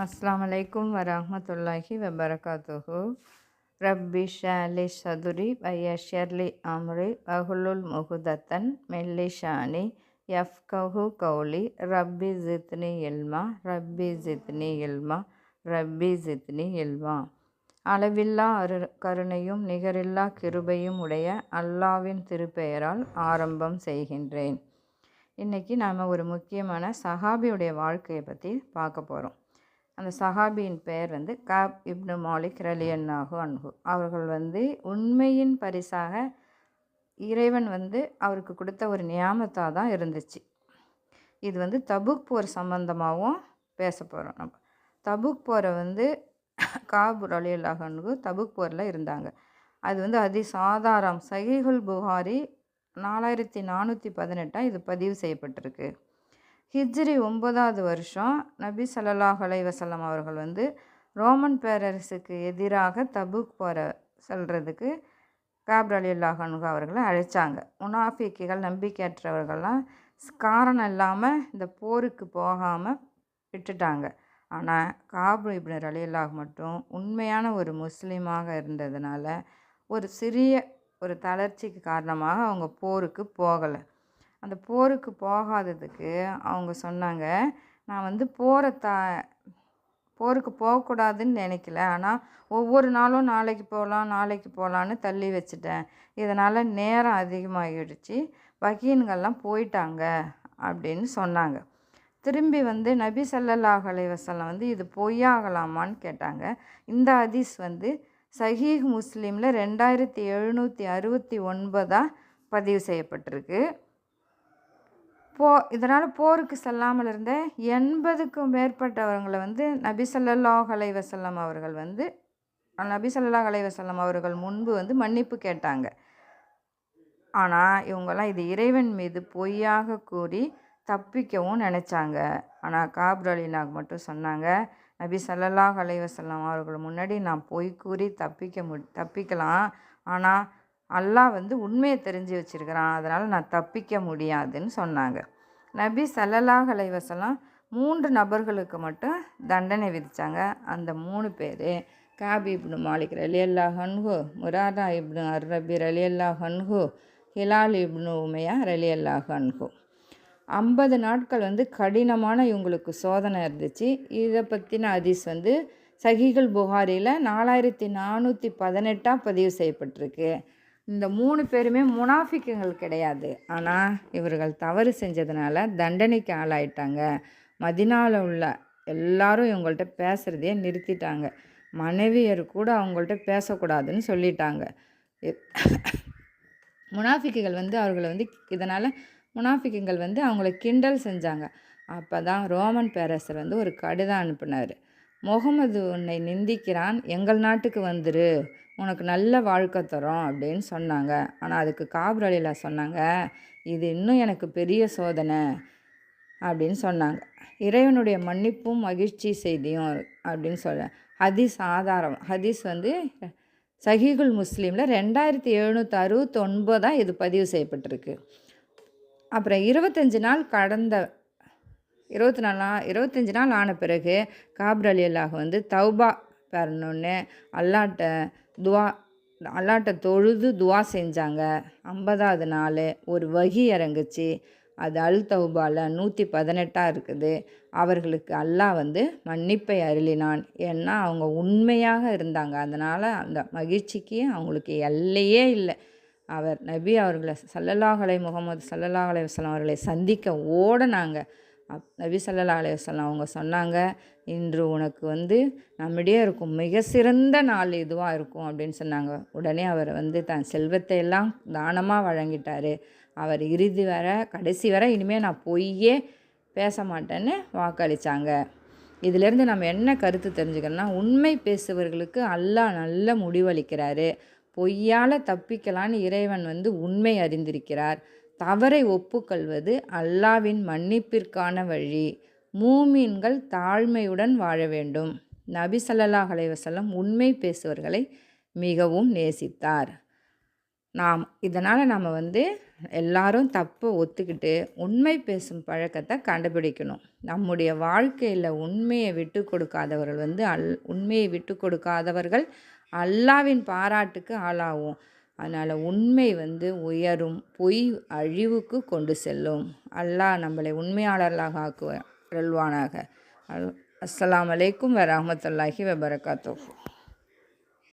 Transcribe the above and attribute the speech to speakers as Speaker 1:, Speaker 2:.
Speaker 1: அஸ்ஸலாமு அலைக்கும் வரஹ்மத்துல்லாஹி வபரகாத்துஹு. ரப்பி ஷ்ரஹ்லி சதுரி வயஸ்ஸிர்லி அம்ரி வஹ்லுல் உக்தத்தன் மின் லிசானி யஃப்கஹு கௌலி. ரப்பி ஜித்னி இல்மா ரப்பி ஜித்னி இல்மா ரப்பி ஜித்னி இல்மா. அளவில்லா கருணையும் நிகரில்லா கிருபையும் உடைய அல்லாவின் திருப்பெயரால் ஆரம்பம் செய்கின்றேன். இன்றைக்கி நாம் ஒரு முக்கியமான சஹாபியுடைய வாழ்க்கையை பற்றி பார்க்க போகிறோம். அந்த சஹாபியின் பெயர் காப் இப்னு மாலிக் ரலியல்லாஹு அன்ஹு. அவர்கள் உண்மையின் பரிசாக இறைவன் அவருக்கு கொடுத்த ஒரு நியாமத்தாக தான் இருந்துச்சு. இது தபுக் போர் சம்பந்தமாகவும் பேச போகிறோம். நம்ம தபுக் போரை காப் ரலியல்லாஹு அன்ஹு தபுக் போரில் இருந்தாங்க. அது அதிசாதாரம் சஹீஹுல் புகாரி 4418 இது பதிவு செய்யப்பட்டிருக்கு. ஹிஜ்ரி 9வது வருஷம் நபி ஸல்லல்லாஹு அலைஹி வஸல்லம் அவர்கள் ரோமன் பேரரசுக்கு எதிராக தபுக் போற செல்றதுக்கு காப் ரலியல்லாஹு அன்ஹு அவர்களை அழைச்சாங்க. முனாஃபிக்குகள் நம்பிக்கையற்றவர்கள்லாம் காரணம் இல்லாமல் இந்த போருக்கு போகாமல் விட்டுட்டாங்க. ஆனால் காப் இப்னு ரலியல்லாஹு மட்டும் உண்மையான ஒரு முஸ்லீமாக இருந்ததுனால ஒரு சிறிய ஒரு தளர்ச்சிக்கு காரணமாக அவங்க போருக்கு போகலை. அந்த போருக்கு போகாததுக்கு அவங்க சொன்னாங்க, நான் போருக்கு போகக்கூடாதுன்னு நினைக்கல, ஆனால் ஒவ்வொரு நாளும் நாளைக்கு போகலான்னு தள்ளி வச்சுட்டேன். இதனால் நேரம் அதிகமாகிடுச்சு, வகீன்கள்லாம் போயிட்டாங்க அப்படின்னு சொன்னாங்க. திரும்பி நபி ஸல்லல்லாஹு அலைஹி வஸல்லம் இது பொய்யாகலாமான்னு கேட்டாங்க. இந்த ஹதீஸ் சஹீஹ் முஸ்லீமில் 2769 பதிவு செய்யப்பட்டிருக்கு. இதனால் போருக்கு செல்லாமல் இருந்த 80க்கும் மேற்பட்டவங்களை நபி ஸல்லல்லாஹு அலைஹி வஸல்லம் அவர்கள் நபி ஸல்லல்லாஹு அலைஹி வஸல்லம் அவர்கள் முன்பு மன்னிப்பு கேட்டாங்க. ஆனால் இவங்கெல்லாம் இது இறைவன் மீது பொய்யாக கூறி தப்பிக்கவும் நினச்சாங்க. ஆனால் காப் ரலியல்லாஹு மட்டும் சொன்னாங்க, நபி ஸல்லல்லாஹு அலைஹி வஸல்லம் அவர்கள் முன்னாடி நான் பொய் கூறி தப்பிக்கலாம், ஆனால் அல்லாஹ் உண்மையை தெரிஞ்சு வச்சுருக்கிறான், அதனால் நான் தப்பிக்க முடியாதுன்னு சொன்னாங்க. நபி ஸல்லல்லாஹு அலைஹி வஸல்லம் 3 நபர்களுக்கு மட்டும் தண்டனை விதித்தாங்க. அந்த 3 பேர் காப் இப்னு மாலிக் ரலியல்லாஹு அன்ஹு, முராரா இப்னு அர்ரபி ரலியல்லாஹு அன்ஹு, ஹிலால் இப்னு உமையா ரலியல்லாஹு அன்ஹு. 50 நாட்கள் கடினமான இவங்களுக்கு சோதனை இருந்துச்சு. இதை பற்றின ஹதீஸ் சஹீஹுல் புகாரியில் 4418 பதிவு செய்யப்பட்டிருக்கு. இந்த 3 பேருமே முனாஃபிக்குகள் கிடையாது, ஆனால் இவர்கள் தவறு செஞ்சதுனால தண்டனைக்கு ஆளாயிட்டாங்க. மதினாவில் உள்ள எல்லாரும் இவங்கள்ட்ட பேசுகிறதையே நிறுத்திட்டாங்க. மனைவியர் கூட அவங்கள்ட்ட பேசக்கூடாதுன்னு சொல்லிட்டாங்க. முனாஃபிக்குகள் அவர்களை இதனால் முனாஃபிக்குகள் அவங்கள கிண்டல் செஞ்சாங்க. அப்போ தான் ரோமன் பேரரசர் ஒரு கடிதம் அனுப்பினார். முகமது உன்னை நிந்திக்கிறான், எங்கள் நாட்டுக்கு வந்துரு, உனக்கு நல்ல வாழ்க்கை தரோம் அப்படின்னு சொன்னாங்க. ஆனால் அதுக்கு காப் ரலியல்லாஹு சொன்னாங்க, இது இன்னும் எனக்கு பெரிய சோதனை அப்படின்னு சொன்னாங்க. இறைவனுடைய மன்னிப்பும் மகிழ்ச்சி செய்தியும் அப்படின்னு சொல்ல ஹதீஸ் ஆதாரம். ஹதீஸ் சஹீஹுல் முஸ்லீமில் 2769 இது பதிவு செய்யப்பட்டிருக்கு. அப்புறம் 25 நாள் ஆன பிறகு காப் ரலியல்லாஹு தௌபா பெறணுன்னு அல்லாட்ட தொழுது துவா செஞ்சாங்க. 50வது நாள் ஒரு வகி இறங்குச்சு. அது அல் தௌபாவில் 118 இருக்குது. அவர்களுக்கு அல்லாஹ் மன்னிப்பை அருளினான். ஏன்னா அவங்க உண்மையாக இருந்தாங்க. அதனால் அந்த மகிழ்ச்சிக்கு அவங்களுக்கு எல்லையே இல்லை. அவர் நபி அவர்களை முகமது ஸல்லல்லாஹு அலைஹி வஸல்லம் அவர்களை சந்திக்க ஓடினாங்க. நபி ஸல்லல்லாஹு அலைஹி வஸல்லம் அவங்க சொன்னாங்க, இன்று உனக்கு நம்மிடையே இருக்கும் மிக சிறந்த நாள் இதுவாக இருக்கும் அப்படின்னு சொன்னாங்க. உடனே அவர் தன் செல்வத்தை எல்லாம் தானமாக வழங்கிட்டார். அவர் கடைசி வரை இனிமேல் நான் பொய்யே பேச மாட்டேன்னு வாக்களித்தாங்க. இதிலேருந்து நம்ம என்ன கருத்து தெரிஞ்சுக்கணும்னா, உண்மை பேசுபவர்களுக்கு அல்லாஹ் நல்ல முடிவளிக்கிறாரு. பொய்யால் தப்பிக்கலான்னு இறைவன் உண்மை அறிந்திருக்கிறார். தவறை ஒப்புக்கொள்வது அல்லாவின் மன்னிப்பிற்கான வழி. மூமீன்கள் தாழ்மையுடன் வாழ வேண்டும். நபி ஸல்லல்லாஹு அலைஹி வஸல்லம் உண்மை பேசுபவர்களை மிகவும் நேசித்தார். இதனால் நம்ம வந்து எல்லாரும் தப்பை ஒத்துக்கிட்டு உண்மை பேசும் பழக்கத்தை கண்டுபிடிக்கணும். நம்முடைய வாழ்க்கையில் உண்மையை விட்டு கொடுக்காதவர்கள் வந்து உண்மையை விட்டு கொடுக்காதவர்கள் அல்லாவின் பாராட்டுக்கு ஆளாகும். அதனால் உண்மை வந்து உயரும், பொய் அழிவுக்கு கொண்டு செல்லும். அல்லாஹ் நம்மளை உண்மையாளர்களாக ஆக்குவானாக. அஸ்ஸலாமு அலைக்கும் வரஹ்மத்துல்லாஹி வபரகாத்துஹு.